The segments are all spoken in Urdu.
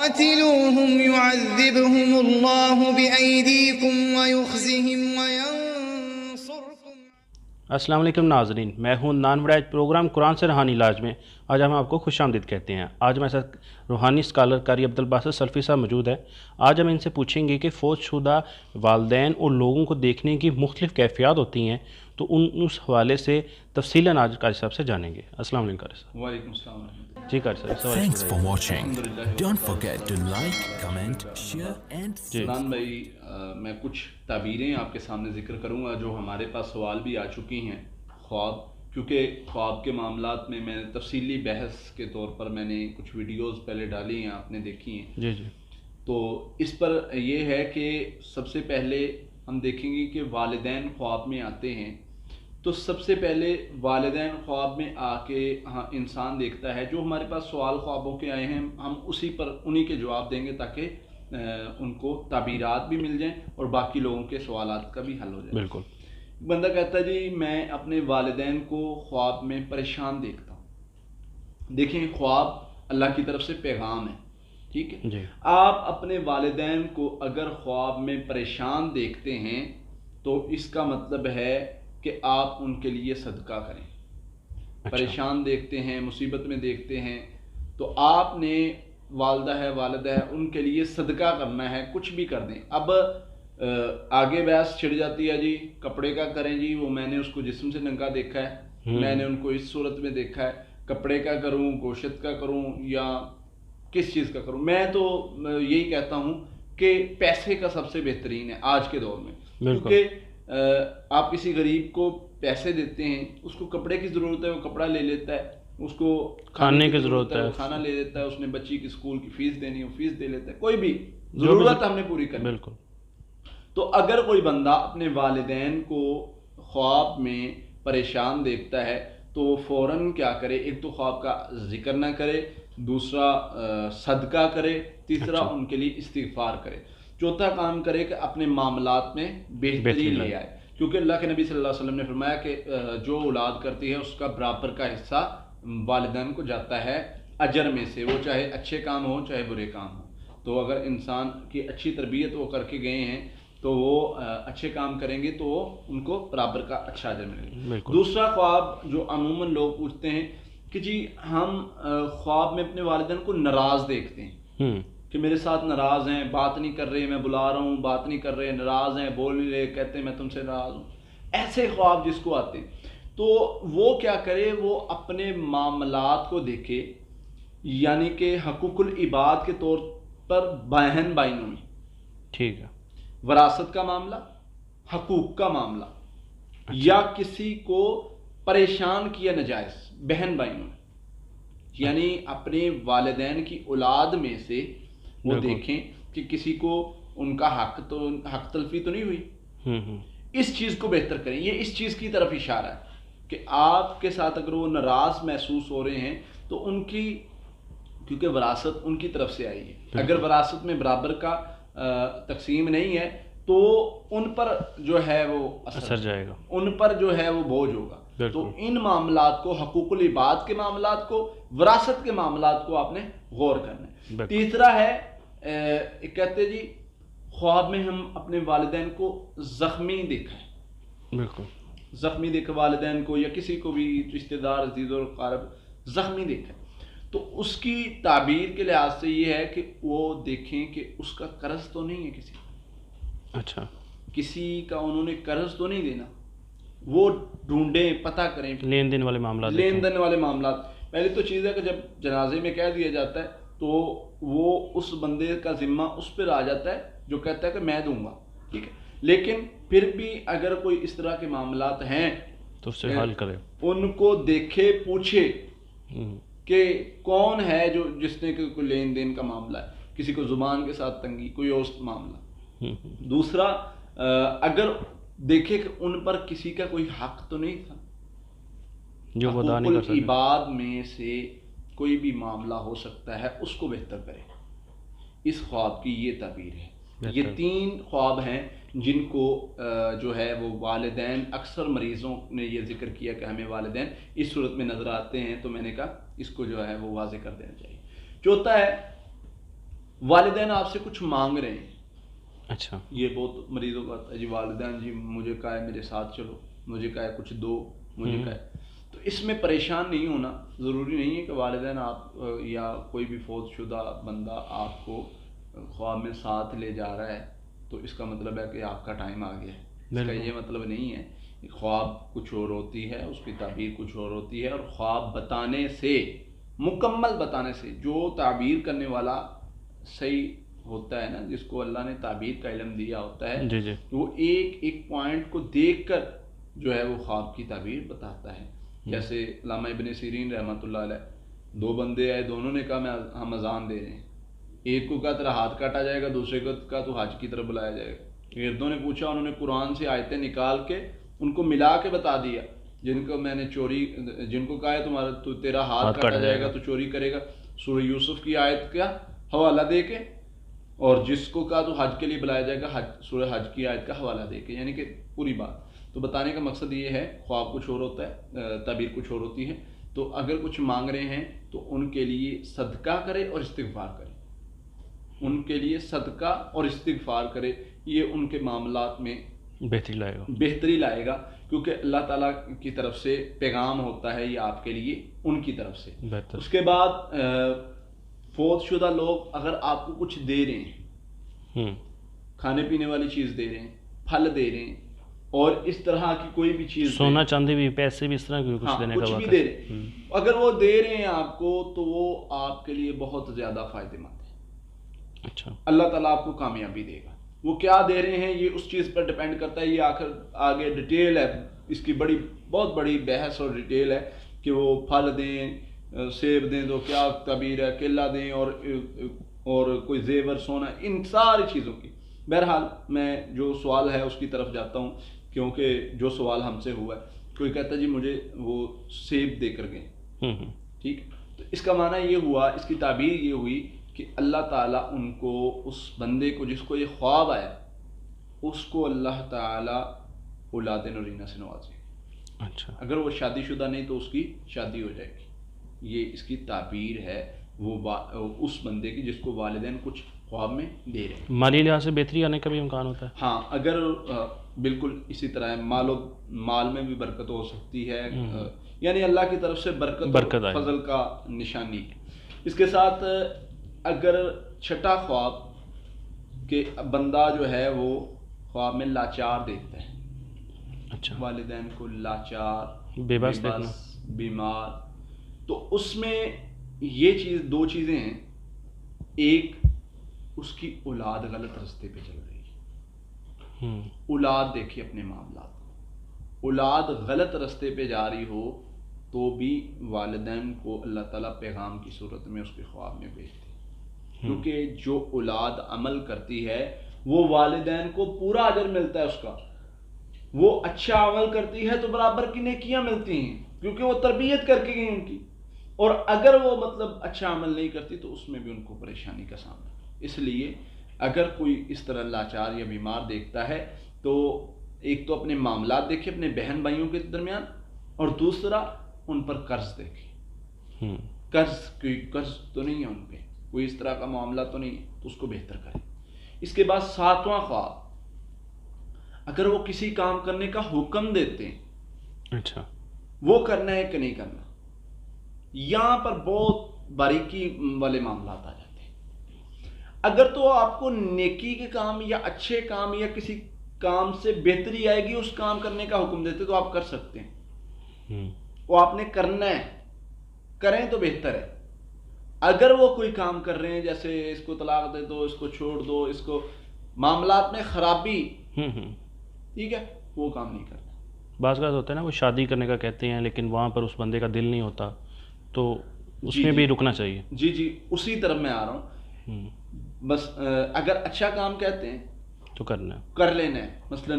قاتلوهم يعذبهم الله بأيديكم ويخزهم وينصركم. السلام علیکم ناظرین، میں ہوں نان وڑائج پروگرام قرآن سے روحانی علاج میں. آج ہم آپ کو خوش آمدید کہتے ہیں. آج ہمارے ساتھ روحانی اسکالر قاری عبدالباسط سلفی صاحب موجود ہے. آج ہم ان سے پوچھیں گے کہ فوت شدہ والدین اور لوگوں کو دیکھنے کی مختلف کیفیات ہوتی ہیں، تو اس حوالے سے تفصیلاً آج قاری صاحب سے جانیں گے. السلام علیکم قاری صاحب. وعلیکم السلام. جی قاری صاحب، Thanks for watching. Don't forget to like, comment, share and سلطان بھائی، میں کچھ تعبیریں آپ کے سامنے ذکر کروں گا جو ہمارے پاس سوال بھی آ چکی ہیں. خواب، کیونکہ خواب کے معاملات میں میں نے تفصیلی بحث کے طور پر میں نے کچھ ویڈیوز پہلے ڈالی ہیں، آپ نے دیکھی ہیں. جی جی. تو اس پر یہ ہے کہ سب سے پہلے ہم دیکھیں گے کہ والدین خواب میں آتے ہیں، تو سب سے پہلے والدین خواب میں آ کے انسان دیکھتا ہے. جو ہمارے پاس سوال خوابوں کے آئے ہیں ہم اسی پر انہی کے جواب دیں گے تاکہ ان کو تعبیرات بھی مل جائیں اور باقی لوگوں کے سوالات کا بھی حل ہو جائے. بالکل. بندہ کہتا ہے جی میں اپنے والدین کو خواب میں پریشان دیکھتا ہوں. دیکھیں، خواب اللہ کی طرف سے پیغام ہے، ٹھیک ہے جی. آپ اپنے والدین کو اگر خواب میں پریشان دیکھتے ہیں تو اس کا مطلب ہے کہ آپ ان کے لیے صدقہ کریں. پریشان دیکھتے ہیں، مصیبت میں دیکھتے ہیں، تو آپ نے والدہ ہے والدہ ہے ان کے لیے صدقہ کرنا ہے، کچھ بھی کر دیں. اب آگے بحث چھڑ جاتی ہے، جی کپڑے کا کریں، جی وہ میں نے اس کو جسم سے ننگا دیکھا ہے، میں نے ان کو اس صورت میں دیکھا ہے، کپڑے کا کروں، گوشت کا کروں یا کس چیز کا کروں. میں تو یہی کہتا ہوں کہ پیسے کا سب سے بہترین ہے آج کے دور میں. کیونکہ آپ کسی غریب کو پیسے دیتے ہیں، اس کو کپڑے کی ضرورت ہے، وہ کپڑا لے لیتا ہے، اس کو کھانے کی ضرورت ہے، وہ کھانا لے لیتا ہے، اس نے بچی کی اسکول کی فیس دینی ہے وہ فیس دے لیتا ہے، کوئی بھی ضرورت ہم نے پوری کرنی. بالکل. تو اگر کوئی بندہ اپنے والدین کو خواب میں پریشان دیکھتا ہے تو وہ فوراً کیا کرے؟ ایک تو خواب کا ذکر نہ کرے، دوسرا صدقہ کرے، تیسرا ان کے لیے استغفار کرے، چوتھا کام کرے کہ اپنے معاملات میں بہتری لے آئے. کیونکہ اللہ کے نبی صلی اللہ علیہ وسلم نے فرمایا کہ جو اولاد کرتی ہے اس کا برابر کا حصہ والدین کو جاتا ہے اجر میں سے، وہ چاہے اچھے کام ہوں چاہے برے کام ہوں. تو اگر انسان کی اچھی تربیت وہ کر کے گئے ہیں تو وہ اچھے کام کریں گے تو وہ ان کو برابر کا اچھا اجر ملے گا. دوسرا خواب جو عموماً لوگ پوچھتے ہیں کہ جی ہم خواب میں اپنے والدین کو ناراض دیکھتے ہیں کہ میرے ساتھ ناراض ہیں، بات نہیں کر رہے، میں بلا رہا ہوں بات نہیں کر رہے، ناراض ہیں، بول نہیں رہے، کہتے ہیں میں تم سے ناراض ہوں. ایسے خواب جس کو آتے ہیں تو وہ کیا کرے؟ وہ اپنے معاملات کو دیکھے، یعنی کہ حقوق العباد کے طور پر بہن بھائیوں میں، ٹھیک ہے، وراثت کا معاملہ، حقوق کا معاملہ، یا کسی کو پریشان کیا ناجائز بہن بھائیوں میں، یعنی اپنے والدین کی اولاد میں سے وہ دیکھیں کہ کسی کو ان کا حق تلفی تو نہیں ہوئی. اس چیز کو بہتر کریں. یہ اس چیز کی طرف اشارہ ہے کہ آپ کے ساتھ اگر وہ ناراض محسوس ہو رہے ہیں تو ان کی، کیونکہ وراثت ان کی طرف سے آئی ہے، اگر وراثت میں برابر کا تقسیم نہیں ہے تو ان پر جو ہے وہ اثر جائے گا، ان پر جو ہے وہ بوجھ ہوگا. تو ان معاملات کو، حقوق العباد کے معاملات کو، وراثت کے معاملات کو آپ نے غور کرنا ہے. تیسرا ہے کہتے جی خواب میں ہم اپنے والدین کو زخمی دیکھا ہے. بالکل. زخمی دیکھا والدین کو یا کسی کو بھی رشتہ دار عزیز اور قارب زخمی دیکھا ہے تو اس کی تعبیر کے لحاظ سے یہ ہے کہ وہ دیکھیں کہ اس کا قرض تو نہیں ہے کسی کا. اچھا. کسی کا انہوں نے قرض تو نہیں دینا، وہ ڈھونڈیں، پتہ کریں، لین دین والے معاملات. پہلی تو چیز ہے کہ جب جنازے میں کہہ دیا جاتا ہے تو وہ اس بندے کا ذمہ اس پر آ جاتا ہے جو کہتا ہے کہ میں دوں گا، ٹھیک ہے. لیکن پھر بھی اگر کوئی اس طرح کے معاملات ہیں تو اس سے حل کرے، ان کو دیکھے، پوچھے کہ کون ہے جو جس نے کوئی لین دین کا معاملہ ہے، کسی کو زبان کے ساتھ تنگی، کوئی اور معاملہ. دوسرا اگر دیکھے کہ ان پر کسی کا کوئی حق تو نہیں تھا، جو ادا نہیں کر سکتے، عباد میں سے کوئی بھی معاملہ ہو سکتا ہے، اس کو بہتر کرے. اس خواب کی یہ تعبیر ہے. یہ 3 خواب ہیں جن کو جو ہے وہ والدین، اکثر مریضوں نے یہ ذکر کیا کہ ہمیں والدین اس صورت میں نظر آتے ہیں، تو میں نے کہا اس کو جو ہے وہ واضح کر دینا چاہیے. چوتھا ہے والدین آپ سے کچھ مانگ رہے ہیں. اچھا. یہ بہت مریضوں کا ہوتا ہے جی، والدین جی مجھے کہا ہے میرے ساتھ چلو، مجھے کہا ہے کچھ دو، مجھے کہا ہے. تو اس میں پریشان نہیں ہونا. ضروری نہیں ہے کہ والدین آپ یا کوئی بھی فوت شدہ بندہ آپ کو خواب میں ساتھ لے جا رہا ہے تو اس کا مطلب ہے کہ آپ کا ٹائم آ گیا ہے. اس کا یہ مطلب نہیں ہے. خواب کچھ اور ہوتی ہے، اس کی تعبیر کچھ اور ہوتی ہے. اور خواب بتانے سے، مکمل بتانے سے، جو تعبیر کرنے والا صحیح ہوتا ہے نا، جس کو اللہ نے تعبیر کا علم دیا ہوتا ہے، جی جی، وہ ایک ایک پوائنٹ کو دیکھ کر جو ہے وہ خواب کی تعبیر بتاتا ہے. جیسے علامہ ابن سیرین رحمۃ اللہ علیہ، دو بندے آئے، دونوں نے کہا ہم اذان دے رہے ہیں. ایک کو کہا تیرا ہاتھ کاٹا جائے گا، دوسرے کو کہا تو حج کی طرف بلایا جائے گا. گردوں نے پوچھا، انہوں نے قرآن سے آیتیں نکال کے ان کو ملا کے بتا دیا. جن کو میں نے چوری، جن کو کہا ہے تو تیرا ہاتھ کاٹا جائے گا تو چوری کرے گا، سورہ یوسف کی آیت کا حوالہ دے کے، اور جس کو کہا تو حج کے لیے بلایا جائے گا، سورہ حج کی آیت کا حوالہ دے کے. یعنی کہ پوری بات. تو بتانے کا مقصد یہ ہے، خواب کچھ اور ہوتا ہے، تعبیر کچھ اور ہوتی ہے. تو اگر کچھ مانگ رہے ہیں تو ان کے لیے صدقہ کرے اور استغفار کرے. ان کے لیے صدقہ اور استغفار کرے. یہ ان کے معاملات میں بہتری لائے گا، کیونکہ اللہ تعالیٰ کی طرف سے پیغام ہوتا ہے یہ آپ کے لیے ان کی طرف سے. اس کے بعد فوت شدہ لوگ اگر آپ کو کچھ دے رہے ہیں، کھانے پینے والی چیز دے رہے ہیں، پھل دے رہے ہیں، اور اس طرح کی کوئی بھی چیز، سونا چاندی بھی، پیسے بھی، اس طرح کی کچھ دینے کا کچھ بھی دے رہے ہیں، اگر وہ دے رہے ہیں آپ کو تو وہ آپ کے لیے بہت زیادہ فائدہ مند ہے. اچھا. اللہ تعالیٰ آپ کو کامیابی دے گا. وہ کیا دے رہے ہیں یہ اس چیز پر ڈیپینڈ کرتا ہے. یہ آگے ڈیٹیل ہے اس کی، بہت بڑی بحث اور ڈیٹیل ہے کہ وہ پھل دیں، سیب دیں تو کیا تعبیر ہے، کیلا دیں، اور کوئی زیور، سونا، ان ساری چیزوں کی. بہرحال میں جو سوال ہے اس کی طرف جاتا ہوں، کیونکہ جو سوال ہم سے ہوا ہے، کوئی کہتا ہے جی مجھے وہ سیب دے کر گئے. ٹھیک، تو اس کا معنی یہ ہوا، اس کی تعبیر یہ ہوئی کہ اللہ تعالیٰ ان کو، اس بندے کو جس کو یہ خواب آیا، اس کو اللہ تعالیٰ اولاد نرینہ سے نوازے. اچھا. اگر وہ شادی شدہ نہیں تو اس کی شادی ہو جائے گی. یہ اس کی تعبیر ہے وہ اس بندے کی جس کو والدین کچھ خواب میں دے رہے ہیں. مالی لحاظ سے بہتری آنے کا بھی امکان ہوتا ہے. ہاں، اگر بالکل اسی طرح ہے، مال میں بھی برکت ہو سکتی ہے، یعنی اللہ کی طرف سے برکت فضل کا نشانی. اس کے ساتھ اگر چھٹا خواب کہ بندہ جو ہے وہ خواب میں لاچار دیکھتا ہے. اچھا. والدین کو لاچار، بے بس، بیمار، تو اس میں یہ چیز، دو چیزیں ہیں. ایک، اس کی اولاد غلط راستے پہ چل رہی ہے. اولاد دیکھیے اپنے معاملات کو، اولاد غلط راستے پہ جا رہی ہو تو بھی والدین کو اللہ تعالیٰ پیغام کی صورت میں اس کے خواب میں بھیجتے ہیں. کیونکہ جو اولاد عمل کرتی ہے وہ والدین کو پورا اجر ملتا ہے اس کا. وہ اچھا عمل کرتی ہے تو برابر کی نیکیاں ملتی ہیں، کیونکہ وہ تربیت کر کے گئی ان کی. اور اگر وہ اچھا عمل نہیں کرتی تو اس میں بھی ان کو پریشانی کا سامنا. اس لیے اگر کوئی اس طرح لاچار یا بیمار دیکھتا ہے تو ایک تو اپنے معاملات دیکھے اپنے بہن بھائیوں کے درمیان، اور دوسرا ان پر قرض دیکھے. قرض تو نہیں ہے ان پہ، کوئی اس طرح کا معاملہ تو نہیں ہے، تو اس کو بہتر کرے. اس کے بعد ساتواں خواب، اگر وہ کسی کام کرنے کا حکم دیتے ہیں، اچھا، وہ کرنا ہے کہ نہیں کرنا، یہاں پر بہت باریکی والے معاملات آ جاتے ہیں. اگر تو آپ کو نیکی کے کام یا اچھے کام یا کسی کام سے بہتری آئے گی، اس کام کرنے کا حکم دیتے تو آپ کر سکتے ہیں، وہ آپ نے کرنا ہے، کریں تو بہتر ہے. اگر وہ کوئی کام کر رہے ہیں جیسے اس کو طلاق دے دو، اس کو چھوڑ دو، اس کو معاملات میں خرابی، ٹھیک ہے، وہ کام نہیں کرنا. بعض اوقات ہوتا ہے نا، وہ شادی کرنے کا کہتے ہیں لیکن وہاں پر اس بندے کا دل نہیں ہوتا، تو اس میں بھی رکنا چاہیے. جی اسی طرف میں آ رہا ہوں. بس اگر اچھا کام کہتے ہیں تو کر لینا ہے. مثلا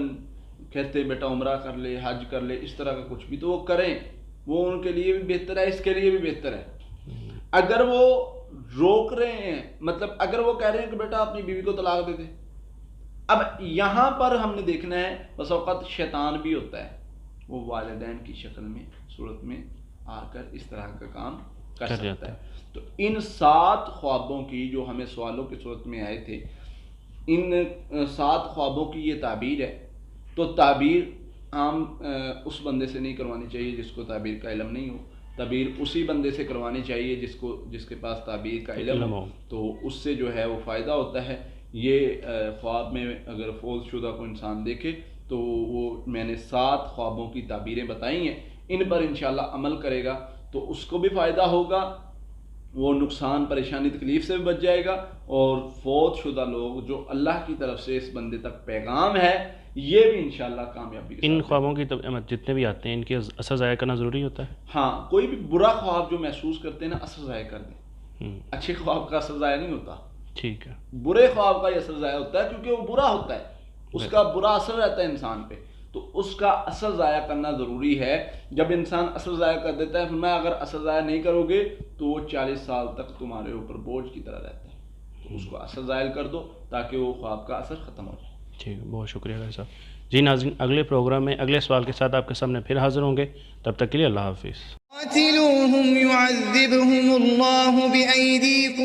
کہتے ہیں بیٹا عمرہ کر لے، حج کر لے، اس طرح کا کچھ بھی، تو وہ کریں، وہ ان کے لیے بھی بہتر ہے، اس کے لیے بھی بہتر ہے. اگر وہ روک رہے ہیں، مطلب اگر وہ کہہ رہے ہیں کہ بیٹا اپنی بیوی کو طلاق دے دے، اب یہاں پر ہم نے دیکھنا ہے بس اوقات شیطان بھی ہوتا ہے، وہ والدین کی شکل میں، صورت میں آ کر اس طرح کا کام کر سکتا ہے. تو ان 7 خوابوں کی جو ہمیں سوالوں کی صورت میں آئے تھے، ان 7 خوابوں کی یہ تعبیر ہے. تو تعبیر عام اس بندے سے نہیں کروانی چاہیے جس کو تعبیر کا علم نہیں ہو. تعبیر اسی بندے سے کروانی چاہیے جس کے پاس تعبیر کا علم ہو، تو اس سے جو ہے وہ فائدہ ہوتا ہے. یہ خواب میں اگر فوت شدہ کو انسان دیکھے تو وہ میں نے 7 خوابوں کی تعبیریں بتائی ہیں، ان پر انشاءاللہ عمل کرے گا تو اس کو بھی فائدہ ہوگا، وہ نقصان پریشانی تکلیف سے بھی بچ جائے گا، اور فوت شدہ لوگ جو اللہ کی طرف سے اس بندے تک پیغام ہے یہ بھی انشاءاللہ کامیابی کے ساتھ. ان خوابوں کی جتنے بھی آتے ہیں ان کے اثر ضائع کرنا ضروری ہوتا ہے؟ ہاں، کوئی بھی برا خواب جو محسوس کرتے ہیں نا اثر ضائع کر دیں. اچھے خواب کا اثر ضائع نہیں ہوتا، ٹھیک ہے. برے خواب کا یہ اثر ضائع ہوتا ہے کیونکہ وہ برا ہوتا ہے، اس کا برا اثر رہتا ہے انسان پہ، تو اس کا اثر ضائع کرنا ضروری ہے. جب انسان اثر ضائع کر دیتا ہے، فرمایا اگر اثر ضائع نہیں کرو گے تو وہ 40 سال تک تمہارے اوپر بوجھ کی طرح رہتا ہے. تو اس کو اثر ضائع کر دو تاکہ وہ خواب کا اثر ختم ہو جائے. ٹھیک ہے، بہت شکریہ قاری صاحب. جی ناظرین، اگلے پروگرام میں اگلے سوال کے ساتھ آپ کے سامنے پھر حاضر ہوں گے. تب تک کے لیے اللہ حافظ. قاتلوهم يعذبهم الله بأيديكم